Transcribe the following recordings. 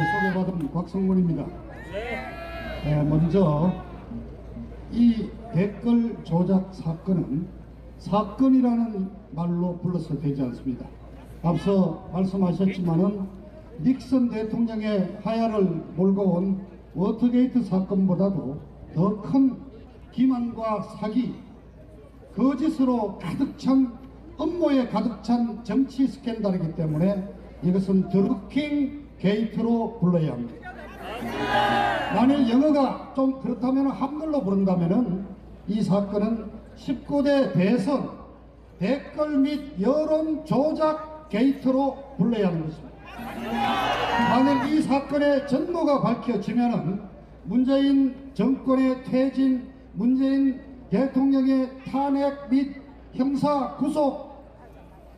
소개받은 곽성문입니다. 먼저 이 댓글 조작 사건은 사건이라는 말로 불러서 되지 않습니다. 앞서 말씀하셨지만은 닉슨 대통령의 하야를 몰고 온 워터게이트 사건보다도 더 큰 기만과 사기, 거짓으로 가득 찬, 음모에 가득 찬 정치 스캔들이기 때문에 이것은 드루킹 게이트로 불러야 합니다. 만일 영어가 좀 그렇다면 한글로 부른다면은 이 사건은 19대 대선 댓글 및 여론 조작 게이트로 불러야 하는 것입니다. 만일 이 사건의 전모가 밝혀지면은 문재인 정권의 퇴진, 문재인 대통령의 탄핵 및 형사 구속,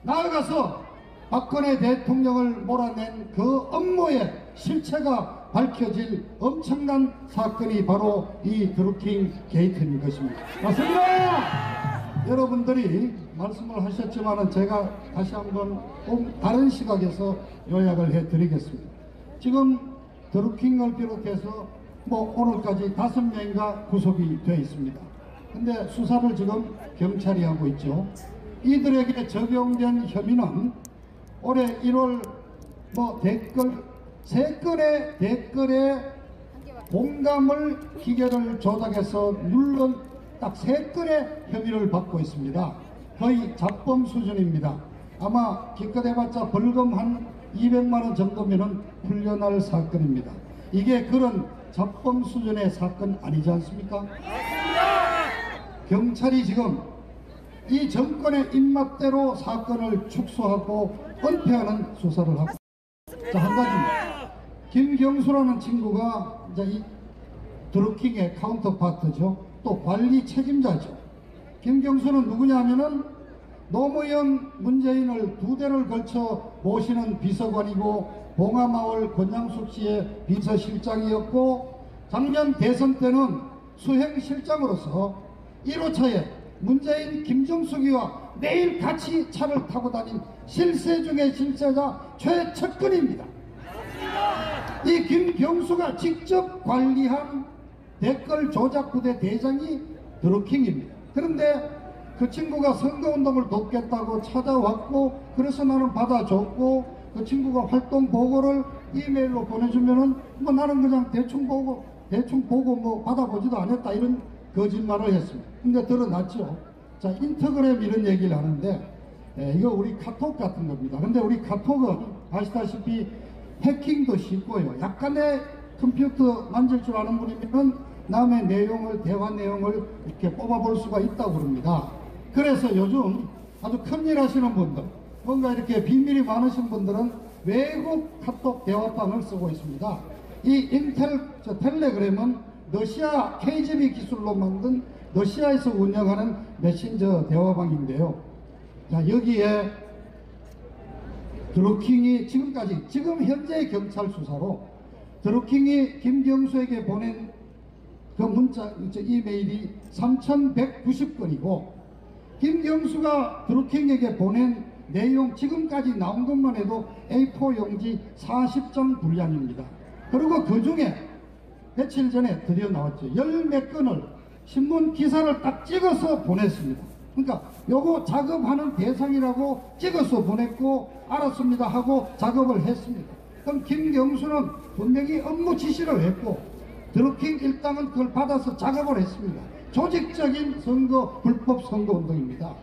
나아가서 박근혜 대통령을 몰아낸 그 업무의 실체가 밝혀질 엄청난 사건이 바로 이 드루킹 게이트인 것입니다. 맞습니다. 여러분들이 말씀을 하셨지만 제가 다시 한번 다른 시각에서 요약을 해드리겠습니다. 지금 드루킹을 비롯해서 오늘까지 5명인가 구속이 되어 있습니다. 근데 수사를 지금 경찰이 하고 있죠. 이들에게 적용된 혐의는 올해 1월 댓글 3건의 댓글에 공감을 기계를 조작해서 눌른 딱 3건의 혐의를 받고 있습니다. 거의 잡범 수준입니다. 아마 기껏 해봤자 벌금 한 200만원 정도면은 풀려날 사건입니다. 이게 그런 잡범 수준의 사건 아니지 않습니까? 경찰이 지금 이 정권의 입맛대로 사건을 축소하고 은폐하는 수사를 하고, 자, 한 가지입니다. 김경수라는 친구가 이제 이 드루킹의 카운터파트죠. 또 관리 책임자죠. 김경수는 누구냐 하면은 노무현 문재인을 2대를 걸쳐 모시는 비서관이고 봉하마을 권양숙 씨의 비서실장이었고, 작년 대선 때는 수행실장으로서 1호차에 문재인 김정숙이와 매일 같이 차를 타고 다닌 실세 중의 실세자 최측근입니다. 이 김경수가 직접 관리한 댓글 조작 부대 대장이 드루킹입니다. 그런데 그 친구가 선거운동을 돕겠다고 찾아왔고, 그래서 나는 받아줬고, 그 친구가 활동 보고를 이메일로 보내주면은 나는 그냥 대충 보고 받아보지도 않았다, 이런 거짓말을 했습니다. 근데 드러났죠. 자, 인터그램 이런 얘기를 하는데, 이거 우리 카톡 같은 겁니다. 근데 우리 카톡은 아시다시피 해킹도 쉽고요. 약간의 컴퓨터 만질 줄 아는 분이면 남의 내용을, 대화 내용을 이렇게 뽑아볼 수가 있다고 그럽니다. 그래서 요즘 아주 큰일 하시는 분들, 뭔가 이렇게 비밀이 많으신 분들은 외국 카톡 대화방을 쓰고 있습니다. 이 텔레그램은 러시아 KGB 기술로 만든 러시아에서 운영하는 메신저 대화방인데요. 자, 여기에 드루킹이 지금 현재 경찰 수사로 드루킹이 김경수에게 보낸 그 문자, 이메일이 3190건이고, 김경수가 드루킹에게 보낸 내용 지금까지 나온 것만 해도 A4 용지 40장 분량입니다. 그리고 그 중에 며칠 전에 드디어 나왔죠. 10몇 건을 신문 기사를 딱 찍어서 보냈습니다. 그러니까 요거 작업하는 대상이라고 찍어서 보냈고, 알았습니다 하고 작업을 했습니다. 그럼 김경수는 분명히 업무 지시를 했고, 드루킹 일당은 그걸 받아서 작업을 했습니다. 조직적인 불법 선거운동입니다.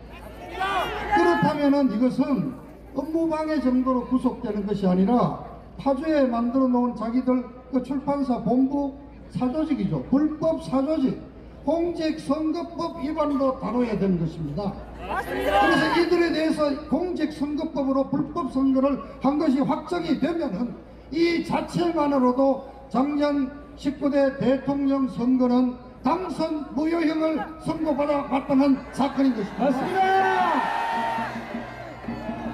그렇다면은 이것은 업무방해 정도로 구속되는 것이 아니라 파주에 만들어 놓은 자기들 그 출판사 본부 사조직이죠. 불법 사조직, 공직선거법 위반도 다뤄야 되는 것입니다. 그래서 이들에 대해서 공직선거법으로 불법 선거를 한 것이 확정이 되면은 이 자체만으로도 작년 19대 대통령 선거는 당선 무효형을 선고받아 마땅한 사건인 것입니다. 맞습니다.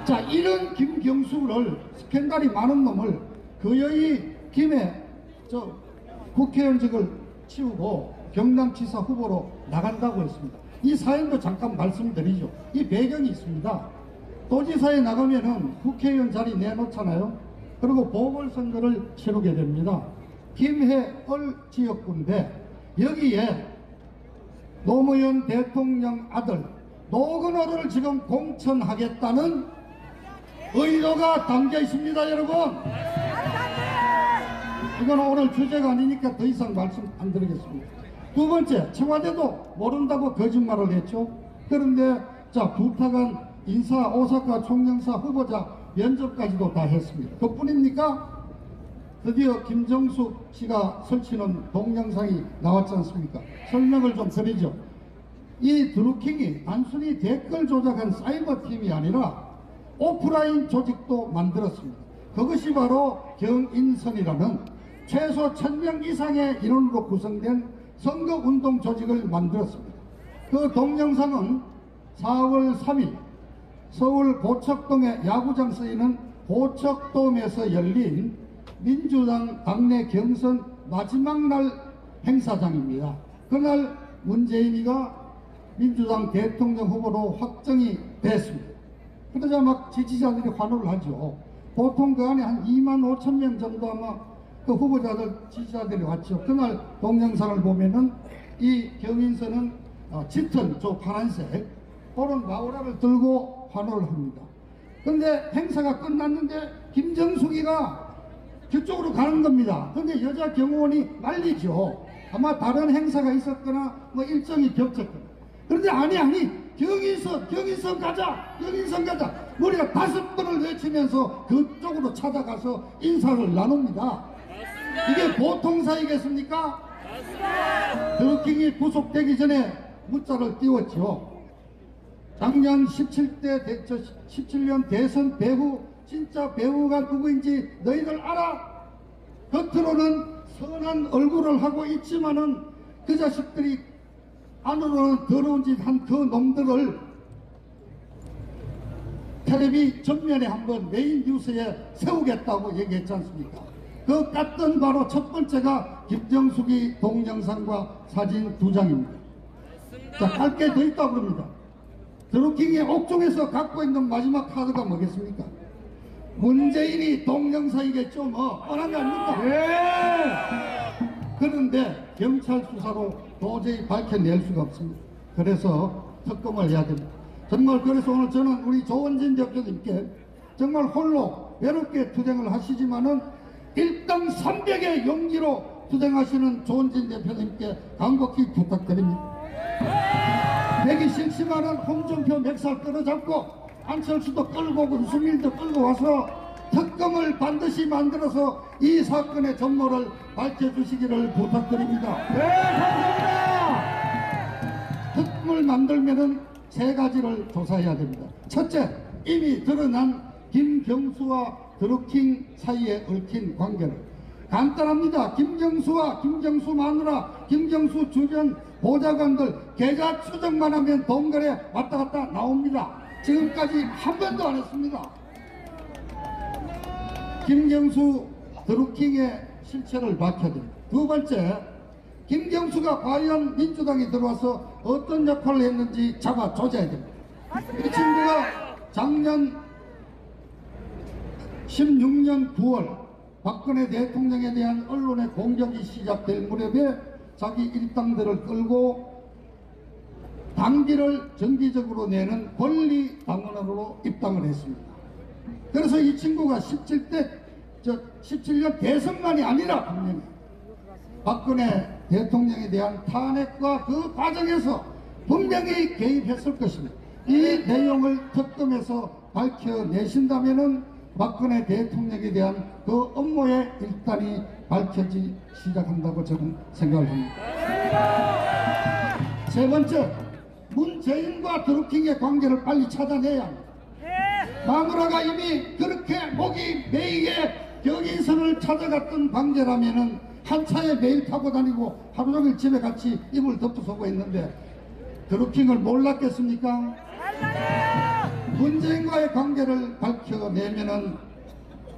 자, 이런 김경수를, 스캔들이 많은 놈을 거의 김에 국회의원직을 치우고 경남지사 후보로 나간다고 했습니다. 이 사연도 잠깐 말씀드리죠. 이 배경이 있습니다. 도지사에 나가면은 국회의원 자리 내놓잖아요. 그리고 보궐선거를 치르게 됩니다. 김해을 지역구인데 여기에 노무현 대통령 아들 노건호를 지금 공천하겠다는 의도가 담겨 있습니다. 여러분, 이건 오늘 주제가 아니니까 더 이상 말씀 안 드리겠습니다. 두 번째, 청와대도 모른다고 거짓말을 했죠. 그런데 자, 부탁한 인사 오사카 총영사 후보자 면접까지도 다 했습니다. 그뿐입니까? 드디어 김정숙 씨가 설치는 동영상이 나왔지 않습니까? 설명을 좀 드리죠. 이 드루킹이 단순히 댓글 조작한 사이버 팀이 아니라 오프라인 조직도 만들었습니다. 그것이 바로 경인선이라는 최소 1000명 이상의 인원으로 구성된 선거운동 조직을 만들었습니다. 그 동영상은 4월 3일 서울 고척동의 야구장 쓰이는 고척돔에서 열린 민주당 당내 경선 마지막 날 행사장입니다. 그날 문재인이가 민주당 대통령 후보로 확정이 됐습니다. 그러자 막 지지자들이 환호를 하죠. 보통 그 안에 한 25,000명 정도 아마 그 후보자들 지지자들이 왔죠. 그날 동영상을 보면은 이 경인선은 짙은 저 파란색 그런 마우라를 들고 환호를 합니다. 그런데 행사가 끝났는데 김정숙이가 그쪽으로 가는 겁니다. 근데 여자 경호원이 말리죠. 아마 다른 행사가 있었거나 뭐 일정이 겹쳤거나. 그런데 아니 경인선 가자 우리가 5번을 외치면서 그쪽으로 찾아가서 인사를 나눕니다. 이게 보통 사이겠습니까? 드루킹이 구속되기 전에 문자를 띄웠죠. 작년 17년 대선 배우, 진짜 배우가 누구인지 너희들 알아? 겉으로는 선한 얼굴을 하고 있지만은 그 자식들이 안으로는 더러운 짓 한 그 놈들을 텔레비 전면에 한번 메인 뉴스에 세우겠다고 얘기했지 않습니까? 그 깠던 바로 첫 번째가 김정숙이 동영상과 사진 2장입니다. 자, 갈 게 더 있다고 그럽니다. 드루킹이 옥중에서 갖고 있는 마지막 카드가 뭐겠습니까? 문재인이 동영상이겠죠. 뭐 뻔한 거 아닙니까? 예! 그런데 경찰 수사로 도저히 밝혀낼 수가 없습니다. 그래서 특검을 해야 됩니다. 정말 그래서 오늘 저는 우리 조원진 대표님께 정말 홀로 외롭게 투쟁을 하시지만은 일당 300의 용기로 투쟁하시는 조원진 대표님께 간곡히 부탁드립니다. 배기 싫지만은 홍준표 멱살 끌어잡고 안철수도 끌고 윤석열도 끌고 와서 특검을 반드시 만들어서 이 사건의 전모를 밝혀주시기를 부탁드립니다. 네, 감사합니다. 특검을 만들면은 3가지를 조사해야 됩니다. 첫째, 이미 드러난 김경수와 드루킹 사이에 얽힌 관계를. 간단합니다. 김경수와 김경수 마누라, 김경수 주변 보좌관들 계좌 추적만 하면 동거래 왔다 갔다 나옵니다. 지금까지 한 번도 안 했습니다. 김경수 드루킹의 실체를 밝혀야 됩니다. 두 번째, 김경수가 과연 민주당에 들어와서 어떤 역할을 했는지 잡아 조져야 됩니다. 이 친구가 작년 16년 9월 박근혜 대통령에 대한 언론의 공격이 시작될 무렵에 자기 일당들을 끌고 당비를 정기적으로 내는 권리당원으로 입당을 했습니다. 그래서 이 친구가 17년 대선만이 아니라 분명히 박근혜 대통령에 대한 탄핵과 그 과정에서 분명히 개입했을 것입니다. 이 내용을 특검에서 밝혀내신다면은 박근혜 대통령에 대한 그 업무의 일단이 밝혀지기 시작한다고 저는 생각을 합니다. 세 번째, 문재인과 드루킹의 관계를 빨리 찾아내야 합니다. 마누라가 이미 그렇게 목이 메이게 경인선을 찾아갔던 관계라면은 한 차에 매일 타고 다니고 하루 종일 집에 같이 이불 덮어서고 있는데 드루킹을 몰랐겠습니까? 문재인과의 관계를 밝혀내면은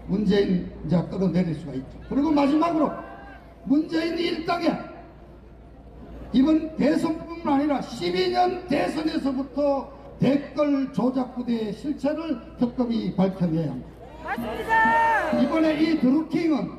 문재인 이제 끌어내릴 수가 있죠. 그리고 마지막으로 문재인 일당에 이번 대선뿐만 아니라 12년 대선에서부터 댓글 조작 부대의 실체를 특검이 밝혀내야 합니다. 맞습니다. 이번에 이 드루킹은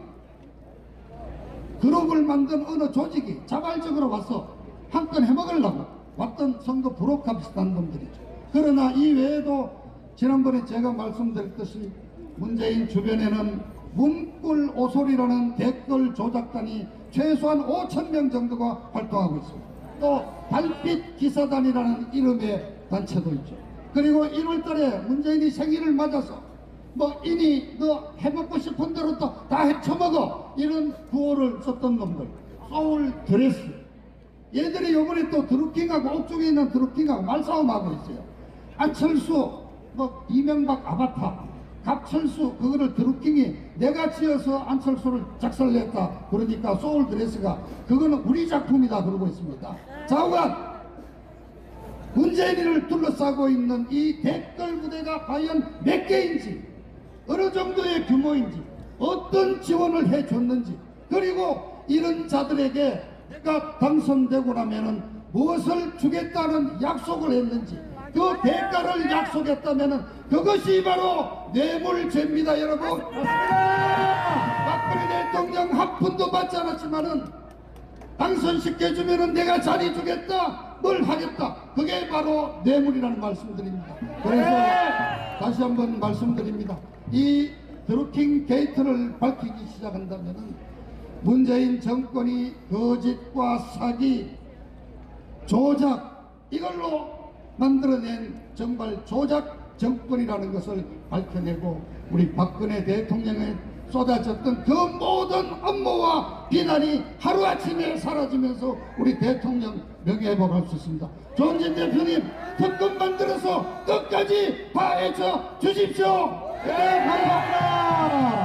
그룹을 만든 어느 조직이 자발적으로 와서 한 건 해먹으려고 왔던 선거 브로커 비슷한 놈들이죠. 그러나 이 외에도 지난번에 제가 말씀드렸듯이 문재인 주변에는 문꿀 오솔이라는 댓글 조작단이 최소한 5,000명 정도가 활동하고 있습니다. 또 달빛 기사단이라는 이름의 단체도 있죠. 그리고 1월달에 문재인이 생일을 맞아서 뭐 이니 너 해먹고 싶은 대로 또 다 헤쳐먹어 이런 구호를 썼던 놈들, 소울 드레스, 얘들이 요번에 또 드루킹하고 옥중에 있는 드루킹하고 말싸움하고 있어요. 안철수 뭐 이명박 아바타, 갑철수 그거를 드루킹이 내가 지어서 안철수를 작살냈다 그러니까 소울 드레스가 그거는 우리 작품이다 그러고 있습니다. 좌우간 문재인을 둘러싸고 있는 이 댓글 부대가 과연 몇 개인지, 어느 정도의 규모인지, 어떤 지원을 해줬는지, 그리고 이런 자들에게 내가 당선되고 나면은 무엇을 주겠다는 약속을 했는지, 그 대가를 약속했다면은 그것이 바로 뇌물죄입니다, 여러분. 박근혜 대통령 한 푼도 받지 않았지만은 당선시켜주면은 내가 자리 주겠다, 뭘 하겠다, 그게 바로 뇌물이라는 말씀드립니다. 그래서 다시 한번 말씀드립니다. 이 드루킹 게이트를 밝히기 시작한다면은 문재인 정권이 거짓과 사기, 조작, 이걸로 만들어낸 정말 조작 정권이라는 것을 밝혀내고 우리 박근혜 대통령에 쏟아졌던 그 모든 업무와 비난이 하루아침에 사라지면서 우리 대통령 명예회복할 수 있습니다. 조은진 대표님, 특검 만들어서 끝까지 파헤쳐 주십시오. 네, 감사합니다.